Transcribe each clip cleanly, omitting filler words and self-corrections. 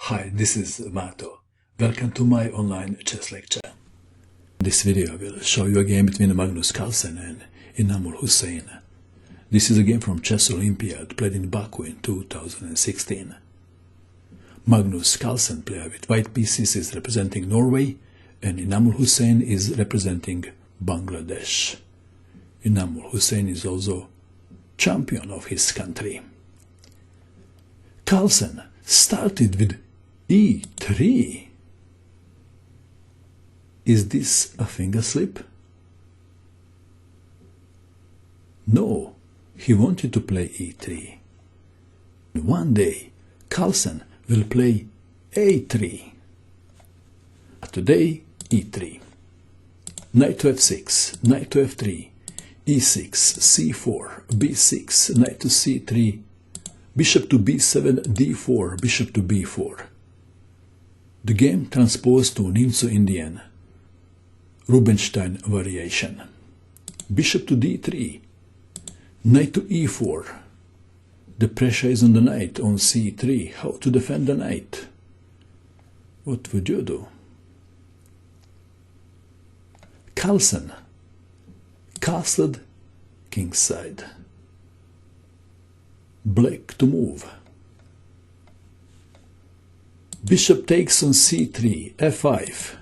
Hi, this is Mato. Welcome to my online chess lecture. In this video I will show you a game between Magnus Carlsen and Enamul Hossain. This is a game from Chess Olympiad played in Baku in 2016. Magnus Carlsen, player with white pieces, is representing Norway, and Enamul Hossain is representing Bangladesh. Enamul Hossain is also champion of his country. Carlsen started with e3. Is this a finger slip? No, he wanted to play e3. One day, Carlsen will play a3. Today, e3. Knight to f6, knight to f3, e6, c4, b6, knight to c3, bishop to b7, d4, bishop to b4. The game transposed to Nimzo-Indian Rubinstein variation. Bishop to d3, knight to e4. The pressure is on the knight on c3. How to defend the knight? What would you do? Carlsen castled kingside. Black to move. Bishop takes on c3, f5,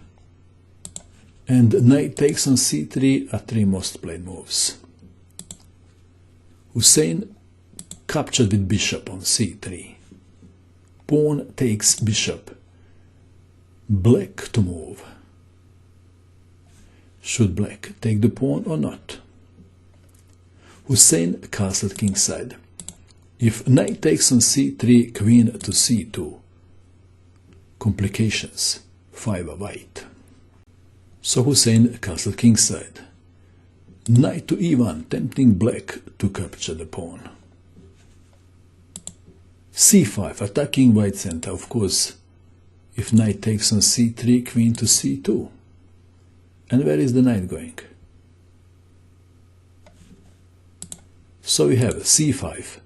and knight takes on c3 are three most played moves. Hossain captured with bishop on c3. Pawn takes bishop. Black to move. Should black take the pawn or not? Hossain castled kingside. If knight takes on c3, queen to c2. Complications, 5 are white. So Hossain castled kingside. Knight to e1, tempting black to capture the pawn. c5, attacking white center, of course. If knight takes on c3, queen to c2. And where is the knight going? So we have c5,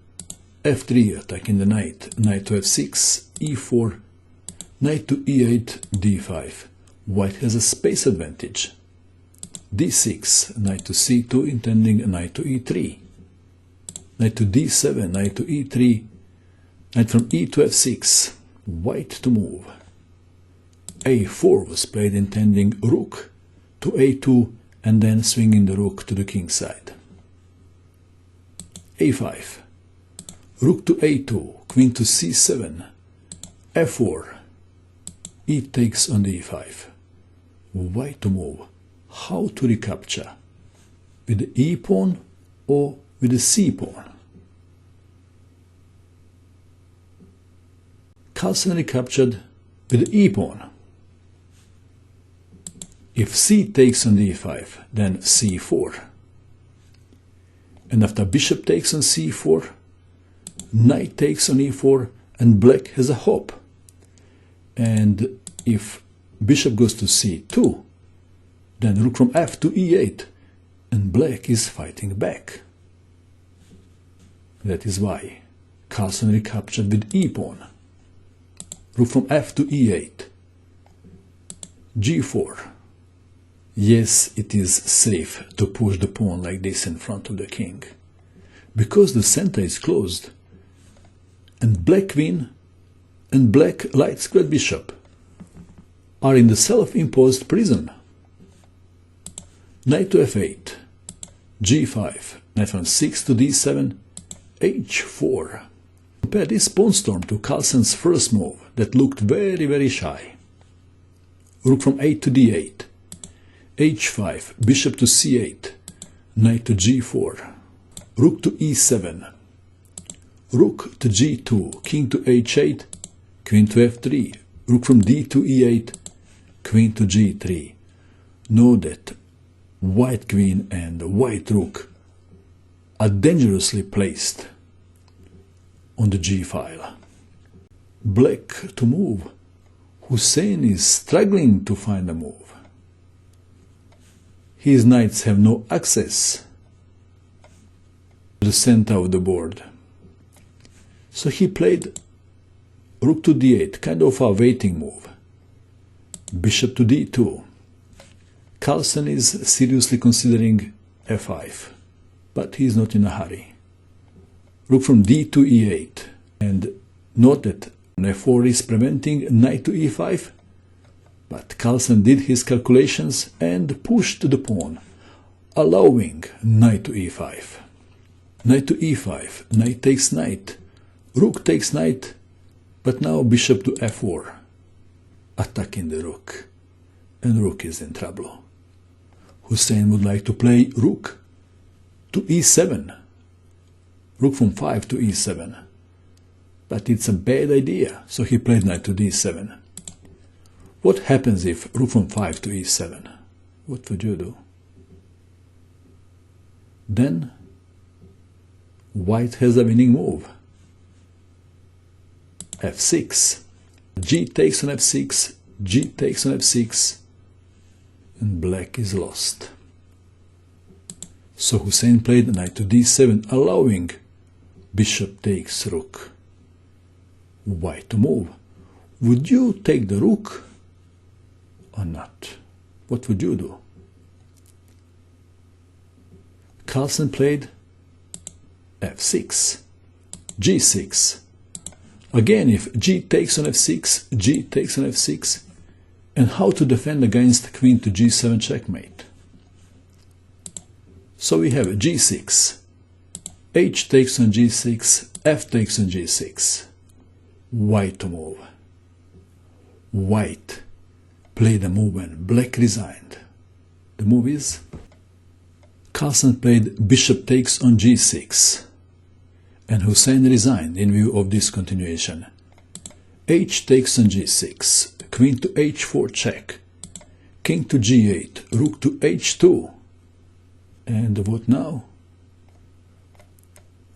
f3 attacking the knight, knight to f6, e4, knight to e8, d5. White has a space advantage. d6, knight to c2, intending a knight to e3. Knight to d7, knight to e3, knight from e to f6. White to move. a4 was played, intending rook to a2 and then swinging the rook to the king side. a5, rook to a2, queen to c7, f4, e takes on d5. White to move. How to recapture? With the e pawn or with the c pawn? Carlsen recaptured with the e pawn. If c takes on d5, then c4. And after bishop takes on c4, knight takes on e4, and black has a hop. And if bishop goes to c2, then rook from f to e8, and black is fighting back. That is why Carlsen recaptured with e-pawn. Rook from f to e8, g4. Yes, it is safe to push the pawn like this in front of the king, because the center is closed, and black queen and black light squared bishop are in the self-imposed prison. Knight to f8, g5, knight from 6 to d7, h4. Compare this pawn storm to Carlsen's first move that looked very shy. Rook from 8 to d8, h5, bishop to c8, knight to g4, rook to e7, rook to g2, king to h8, queen to f3, rook from d to e8, queen to g3. Know that white queen and white rook are dangerously placed on the g file. Black to move. Hossain is struggling to find a move. His knights have no access to the center of the board. So he played rook to d8, kind of a waiting move. Bishop to d2. Carlsen is seriously considering f5, but he is not in a hurry. Rook from d to e8, and note that f4 is preventing knight to e5, but Carlsen did his calculations and pushed the pawn, allowing knight to e5. Knight to e5, knight takes knight, rook takes knight, but now bishop to f4, attacking the rook, and rook is in trouble. Hossain would like to play rook to e7, rook from 5 to e7, but it's a bad idea, so he played knight to d7. What happens if rook from 5 to e7? What would you do? Then white has a winning move. f6, g takes on f6, g takes on f6, and black is lost. So Hossain played knight to d7, allowing bishop takes rook. White to move. Would you take the rook or not? What would you do? Carlsen played f6, g6. Again, if g takes on f6, g takes on f6, and how to defend against queen to g7 checkmate. So we have g6, h takes on g6, f takes on g6. White to move. White played a move and black resigned. The move is Carlsen played bishop takes on g6, and Hossain resigned in view of this continuation. H takes on g6, queen to h4 check, king to g8, rook to h2. And what now?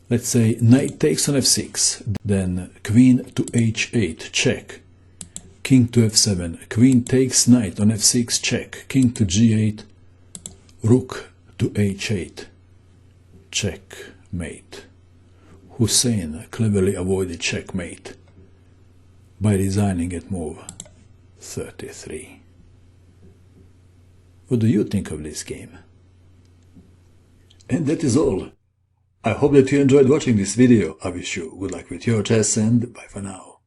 Let's say knight takes on f6, then queen to h8 check, king to f7, queen takes knight on f6 check, king to g8, rook to h8, checkmate. Hossain cleverly avoided checkmate by resigning at move 33. What do you think of this game? And that is all. I hope that you enjoyed watching this video. I wish you good luck with your chess and bye for now.